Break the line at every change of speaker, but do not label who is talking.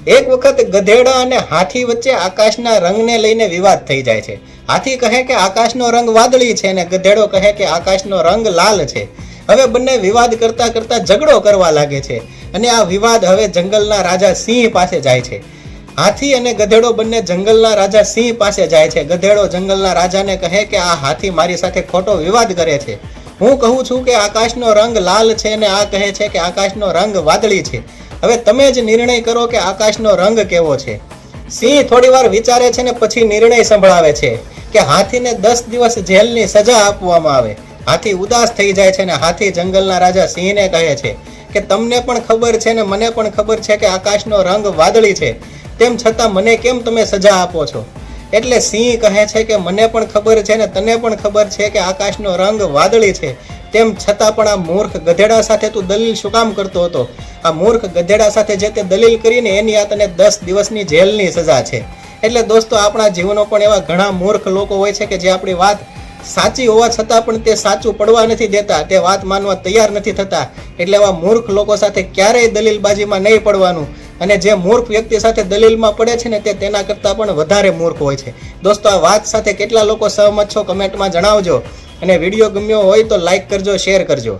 એક વખત ગધેડા અને હાથી વચ્ચે આકાશના રંગને લઈને વિવાદ થઈ જાય છે. હાથી કહે કે આકાશનો રંગ વાદળી છે અને ગધેડો કહે કે આકાશનો રંગ લાલ છે. હવે બંને વિવાદ કરતા કરતા ઝઘડો કરવા લાગે છે અને આ વિવાદ હવે જંગલના રાજા સિંહ પાસે જાય છે. હાથી અને ગધેડો બંને જંગલના રાજા સિંહ પાસે જાય છે. ગધેડો જંગલના રાજાને કહે કે આ હાથી મારી સાથે ખોટો વિવાદ કરે છે. હું કહું છું કે આકાશનો રંગ લાલ છે અને આ કહે છે કે આકાશનો રંગ વાદળી છે. હવે તમે જ નિર્ણય કરો કે આકાશનો રંગ કેવો છે. સિંહ થોડી વાર વિચારે છે ને પછી નિર્ણય સંભળાવે છે કે હાથીને 10 દિવસ જેલની સજા આપવામાં આવે. હાથી ઉદાસ થઈ જાય છે અને હાથી જંગલના રાજા સિંહને કહે છે કે તમને પણ ખબર છે ને મને પણ ખબર છે કે આકાશનો રંગ વાદળી છે, તેમ છતાં મને કેમ તમે સજા આપો છો? એટલે સિંહ કહે છે કે મને પણ ખબર છે ને તને પણ ખબર છે કે આકાશનો રંગ વાદળી છે, તેમ છતાં પણ આ મૂર્ખ ગધેડા સાથે તું દલીલ શું કામ કરતો હતો? આ મૂર્ખ ગધેડા સાથે જે તે દલીલ કરીને એની આ તને 10 દિવસની જેલની સજા છે. એટલે દોસ્તો, આપણા જીવનો પણ એવા ઘણા મૂર્ખ લોકો હોય છે કે જે આપણી વાત સાચી હોવા છતાં પણ તે સાચું પડવા નથી દેતા, તે વાત માનવા તૈયાર નથી થતા. એટલે એવા મૂર્ખ લોકો સાથે ક્યારેય દલીલબાજીમાં નહીં પડવાનું. અને જે મૂર્ખ વ્યક્તિ સાથે દલીલમાં પડે છે ને તે તેના કરતાં પણ વધારે મૂર્ખ હોય છે. દોસ્તો, આ વાત સાથે કેટલા લોકો સહમત છો કમેન્ટમાં જણાવજો. અને વિડીયો ગમ્યો હોય તો લાઈક કરજો, શેર કરજો.